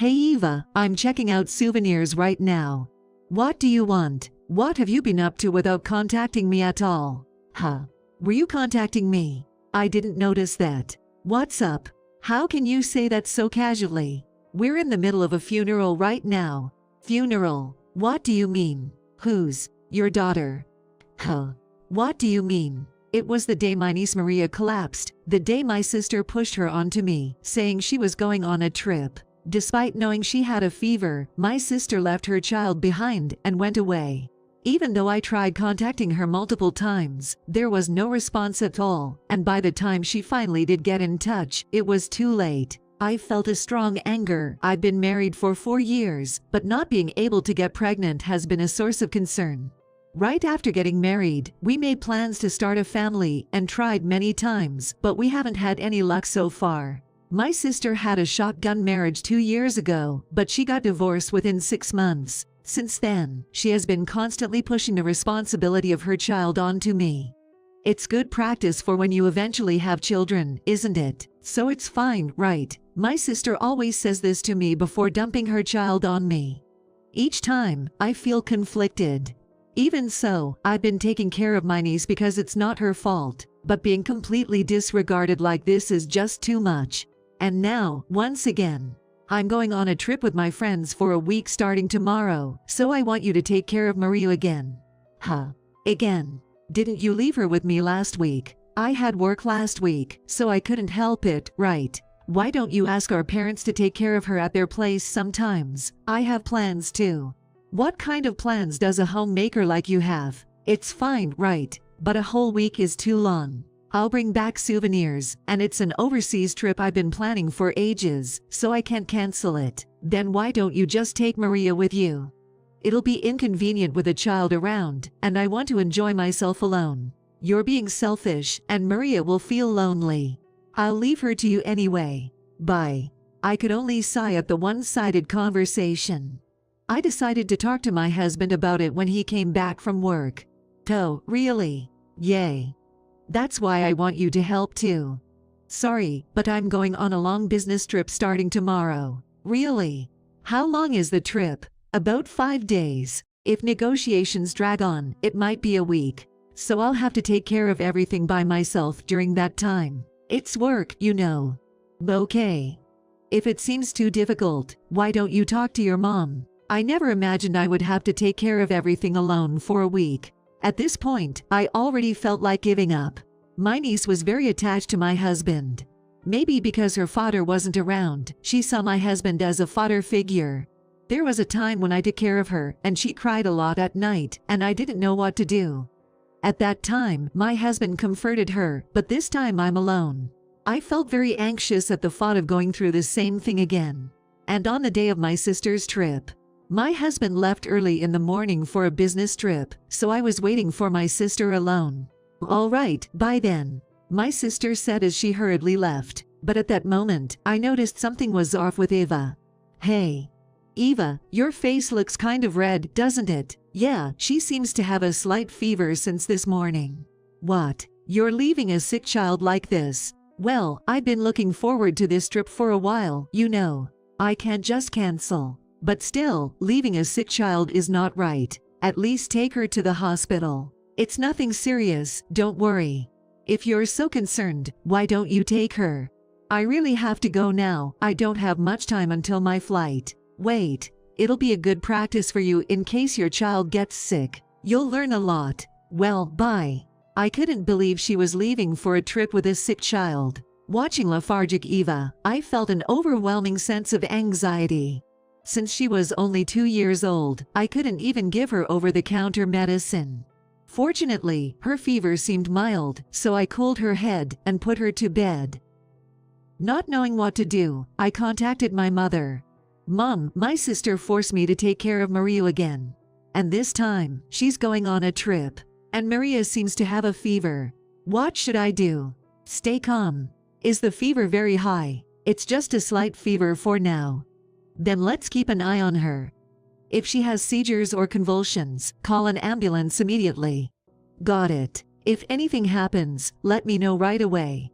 Hey Eva, I'm checking out souvenirs right now. What do you want? What have you been up to without contacting me at all? Huh? Were you contacting me? I didn't notice that. What's up? How can you say that so casually? We're in the middle of a funeral right now. Funeral? What do you mean? Whose? Your daughter. Huh? What do you mean? It was the day my niece Maria collapsed, the day my sister pushed her onto me, saying she was going on a trip. Despite knowing she had a fever, my sister left her child behind and went away. Even though I tried contacting her multiple times, there was no response at all, and by the time she finally did get in touch, it was too late. I felt a strong anger. I've been married for 4 years, but not being able to get pregnant has been a source of concern. Right after getting married, we made plans to start a family and tried many times, but we haven't had any luck so far. My sister had a shotgun marriage 2 years ago, but she got divorced within 6 months. Since then, she has been constantly pushing the responsibility of her child onto me. It's good practice for when you eventually have children, isn't it? So it's fine, right? My sister always says this to me before dumping her child on me. Each time, I feel conflicted. Even so, I've been taking care of my niece because it's not her fault, but being completely disregarded like this is just too much. And now, once again, I'm going on a trip with my friends for a week starting tomorrow, so I want you to take care of Maria again. Huh? Again? Didn't you leave her with me last week? I had work last week, so I couldn't help it, right? Why don't you ask our parents to take care of her at their place sometimes? I have plans too. What kind of plans does a homemaker like you have? It's fine, right? But a whole week is too long. I'll bring back souvenirs, and it's an overseas trip I've been planning for ages, so I can't cancel it. Then why don't you just take Maria with you? It'll be inconvenient with a child around, and I want to enjoy myself alone. You're being selfish, and Maria will feel lonely. I'll leave her to you anyway. Bye. I could only sigh at the one-sided conversation. I decided to talk to my husband about it when he came back from work. Oh, really? Yay. That's why I want you to help too. Sorry, but I'm going on a long business trip starting tomorrow. Really? How long is the trip? About 5 days. If negotiations drag on, it might be a week. So I'll have to take care of everything by myself during that time. It's work, you know. Okay. If it seems too difficult, why don't you talk to your mom? I never imagined I would have to take care of everything alone for a week. At this point, I already felt like giving up. My niece was very attached to my husband. Maybe because her father wasn't around, she saw my husband as a father figure. There was a time when I took care of her, and she cried a lot at night, and I didn't know what to do. At that time, my husband comforted her, but this time I'm alone. I felt very anxious at the thought of going through the same thing again. And on the day of my sister's trip, my husband left early in the morning for a business trip, so I was waiting for my sister alone. All right, bye then, my sister said as she hurriedly left. But at that moment, I noticed something was off with Eva. Hey. Eva, your face looks kind of red, doesn't it? Yeah, she seems to have a slight fever since this morning. What? You're leaving a sick child like this? Well, I've been looking forward to this trip for a while, you know. I can't just cancel. But still, leaving a sick child is not right. At least take her to the hospital. It's nothing serious, don't worry. If you're so concerned, why don't you take her? I really have to go now. I don't have much time until my flight. Wait, it'll be a good practice for you in case your child gets sick. You'll learn a lot. Well, bye. I couldn't believe she was leaving for a trip with a sick child. Watching lethargic Eva, I felt an overwhelming sense of anxiety. Since she was only 2 years old, I couldn't even give her over-the-counter medicine. Fortunately, her fever seemed mild, so I cooled her head and put her to bed. Not knowing what to do, I contacted my mother. Mom, my sister forced me to take care of Maria again. And this time, she's going on a trip. And Maria seems to have a fever. What should I do? Stay calm. Is the fever very high? It's just a slight fever for now. Then let's keep an eye on her. If she has seizures or convulsions, call an ambulance immediately. Got it. If anything happens, let me know right away.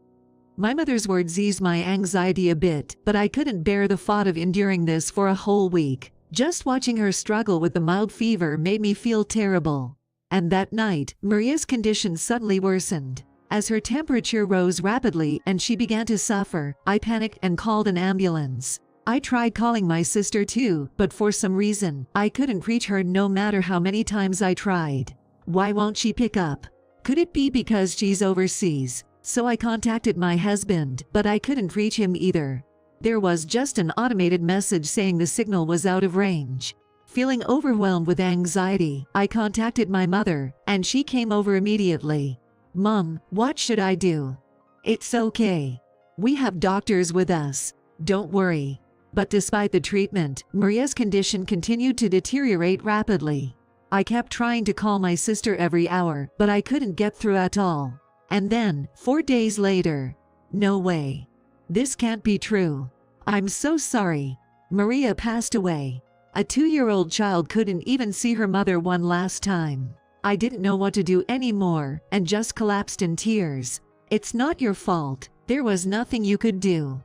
My mother's words eased my anxiety a bit, but I couldn't bear the thought of enduring this for a whole week. Just watching her struggle with the mild fever made me feel terrible. And that night, Maria's condition suddenly worsened. As her temperature rose rapidly and she began to suffer, I panicked and called an ambulance. I tried calling my sister too, but for some reason, I couldn't reach her no matter how many times I tried. Why won't she pick up? Could it be because she's overseas? So I contacted my husband, but I couldn't reach him either. There was just an automated message saying the signal was out of range. Feeling overwhelmed with anxiety, I contacted my mother, and she came over immediately. "Mom, what should I do?" "It's okay. We have doctors with us. Don't worry." But despite the treatment, Maria's condition continued to deteriorate rapidly. I kept trying to call my sister every hour, but I couldn't get through at all. And then, 4 days later. No way. This can't be true. I'm so sorry. Maria passed away. A 2-year-old child couldn't even see her mother one last time. I didn't know what to do anymore, and just collapsed in tears. "It's not your fault. There was nothing you could do."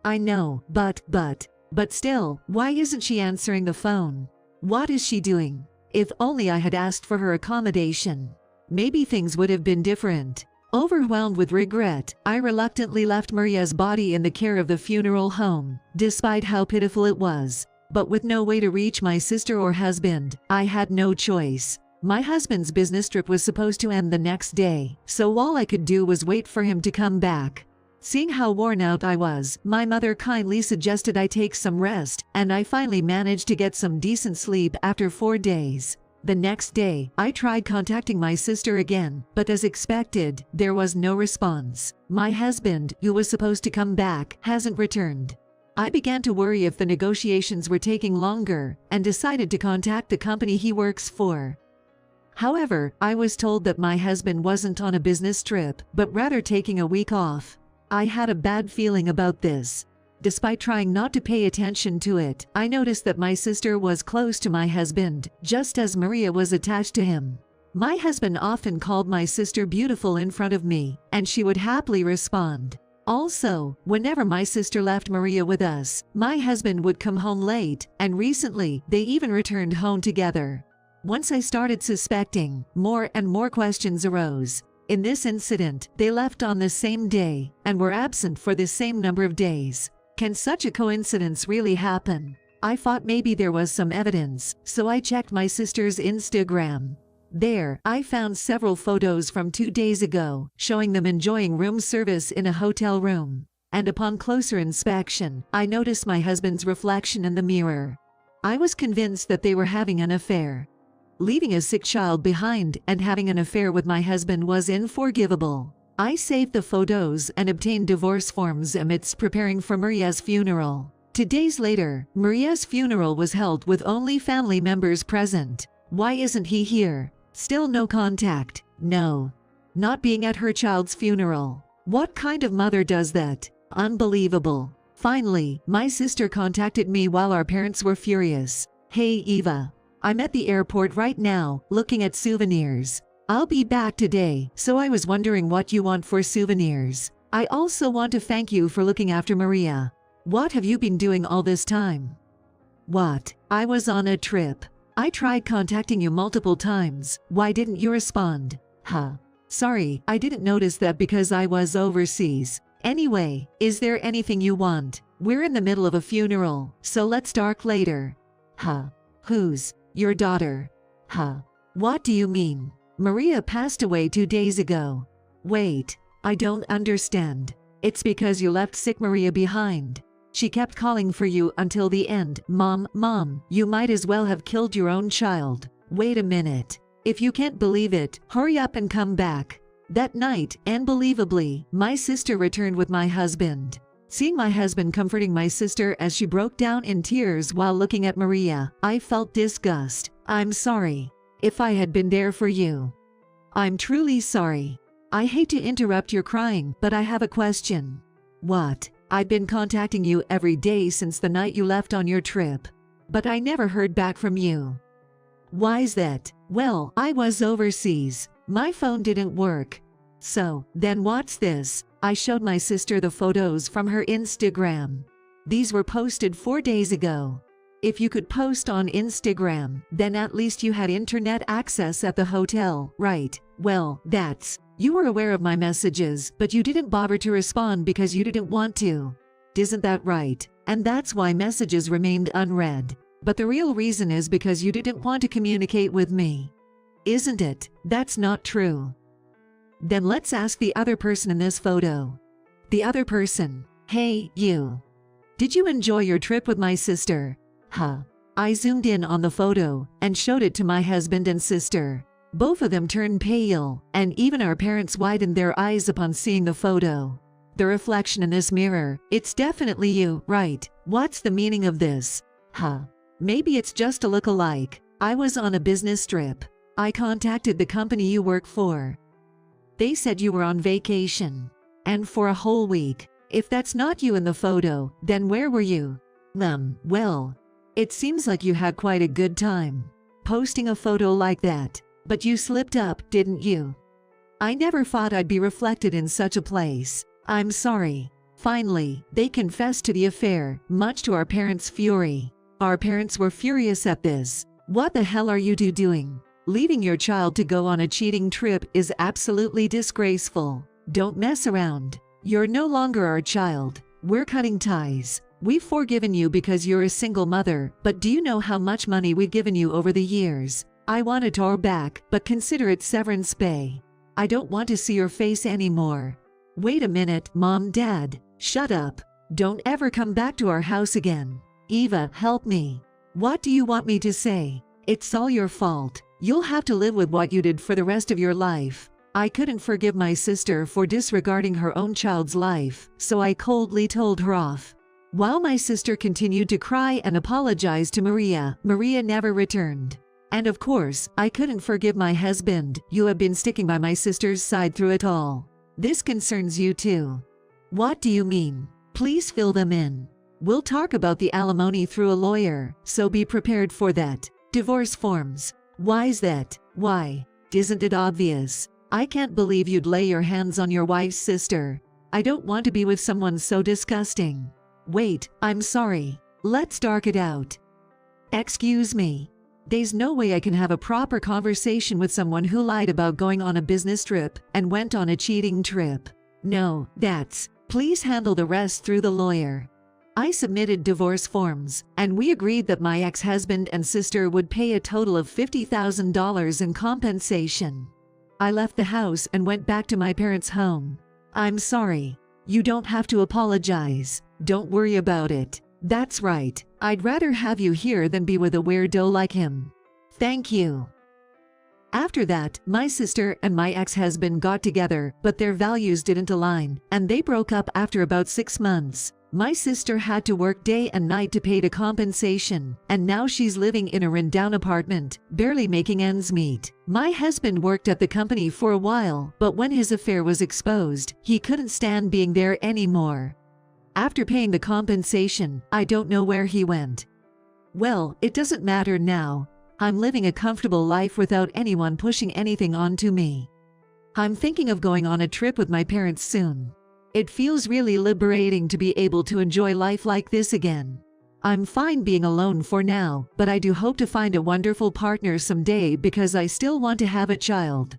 "I know, but still, why isn't she answering the phone? What is she doing? If only I had asked for her accommodation. Maybe things would have been different." Overwhelmed with regret, I reluctantly left Maria's body in the care of the funeral home, despite how pitiful it was. But with no way to reach my sister or husband, I had no choice. My husband's business trip was supposed to end the next day, so all I could do was wait for him to come back. Seeing how worn out I was, my mother kindly suggested I take some rest, and I finally managed to get some decent sleep after 4 days. The next day, I tried contacting my sister again, but as expected, there was no response. My husband, who was supposed to come back, hasn't returned. I began to worry if the negotiations were taking longer, and decided to contact the company he works for. However, I was told that my husband wasn't on a business trip, but rather taking a week off. I had a bad feeling about this. Despite trying not to pay attention to it, I noticed that my sister was close to my husband, just as Maria was attached to him. My husband often called my sister beautiful in front of me, and she would happily respond. Also, whenever my sister left Maria with us, my husband would come home late, and recently, they even returned home together. Once I started suspecting, more and more questions arose. In this incident, they left on the same day, and were absent for the same number of days. Can such a coincidence really happen? I thought maybe there was some evidence, so I checked my sister's Instagram. There, I found several photos from 2 days ago, showing them enjoying room service in a hotel room. And upon closer inspection, I noticed my husband's reflection in the mirror. I was convinced that they were having an affair. Leaving a sick child behind and having an affair with my husband was unforgivable. I saved the photos and obtained divorce forms amidst preparing for Maria's funeral. 2 days later, Maria's funeral was held with only family members present. Why isn't he here? Still no contact. No. Not being at her child's funeral. What kind of mother does that? Unbelievable. Finally, my sister contacted me while our parents were furious. "Hey Eva. I'm at the airport right now, looking at souvenirs. I'll be back today, so I was wondering what you want for souvenirs. I also want to thank you for looking after Maria. What have you been doing all this time?" "What? I was on a trip. I tried contacting you multiple times. Why didn't you respond?" Sorry, I didn't notice that because I was overseas. Anyway, is there anything you want? We're in the middle of a funeral, so let's talk later." Who's? Your daughter? What do you mean? Maria passed away 2 days ago. Wait, I don't understand. It's because you left sick Maria behind. She kept calling for you until the end. Mom, you might as well have killed your own child. Wait a minute. If you can't believe it, hurry up and come back. That night, unbelievably, my sister returned with my husband. Seeing my husband comforting my sister as she broke down in tears while looking at Maria, I felt disgust. "I'm sorry. If I had been there for you. I'm truly sorry. I hate to interrupt your crying, but I have a question." "What?" "I've been contacting you every day since the night you left on your trip. But I never heard back from you." "Why's that?" "Well, I was overseas. My phone didn't work." So, then what's this? I showed my sister the photos from her Instagram. These were posted 4 days ago. If you could post on Instagram, then at least you had internet access at the hotel, right? Well, you were aware of my messages, but you didn't bother to respond because you didn't want to. Isn't that right? And that's why messages remained unread. But the real reason is because you didn't want to communicate with me. Isn't it? That's not true. Then let's ask the other person in this photo. The other person. Hey, you. Did you enjoy your trip with my sister? I zoomed in on the photo and showed it to my husband and sister. Both of them turned pale, and even our parents widened their eyes upon seeing the photo. The reflection in this mirror, it's definitely you, right? What's the meaning of this? Maybe it's just a look-alike. I was on a business trip. I contacted the company you work for. They said you were on vacation. And for a whole week. If that's not you in the photo, then where were you? Well, it seems like you had quite a good time posting a photo like that. But you slipped up, didn't you? I never thought I'd be reflected in such a place. I'm sorry. Finally, they confessed to the affair, much to our parents' fury. Our parents were furious at this. What the hell are you two doing? Leaving your child to go on a cheating trip is absolutely disgraceful. Don't mess around. You're no longer our child. We're cutting ties. We've forgiven you because you're a single mother, but do you know how much money we've given you over the years? I want it all back, but consider it severance pay. I don't want to see your face anymore. Wait a minute, Mom, Dad. Shut up. Don't ever come back to our house again. Eva, help me. What do you want me to say? It's all your fault. You'll have to live with what you did for the rest of your life. I couldn't forgive my sister for disregarding her own child's life, so I coldly told her off. While my sister continued to cry and apologize to Maria, Maria never returned. And of course, I couldn't forgive my husband. You have been sticking by my sister's side through it all. This concerns you too. What do you mean? Please fill them in. We'll talk about the alimony through a lawyer, so be prepared for that. Divorce forms. Why's that? Why? Isn't it obvious? I can't believe you'd lay your hands on your wife's sister. I don't want to be with someone so disgusting. Wait, I'm sorry. Let's dark it out. Excuse me. There's no way I can have a proper conversation with someone who lied about going on a business trip and went on a cheating trip. No, please handle the rest through the lawyer. I submitted divorce forms, and we agreed that my ex-husband and sister would pay a total of $50,000 in compensation. I left the house and went back to my parents' home. I'm sorry. You don't have to apologize. Don't worry about it. That's right. I'd rather have you here than be with a weirdo like him. Thank you. After that, my sister and my ex-husband got together, but their values didn't align, and they broke up after about 6 months. My sister had to work day and night to pay the compensation, and now she's living in a rundown apartment, barely making ends meet. My husband worked at the company for a while, but when his affair was exposed, he couldn't stand being there anymore. After paying the compensation, I don't know where he went. Well, it doesn't matter now. I'm living a comfortable life without anyone pushing anything onto me. I'm thinking of going on a trip with my parents soon. It feels really liberating to be able to enjoy life like this again. I'm fine being alone for now, but I do hope to find a wonderful partner someday because I still want to have a child.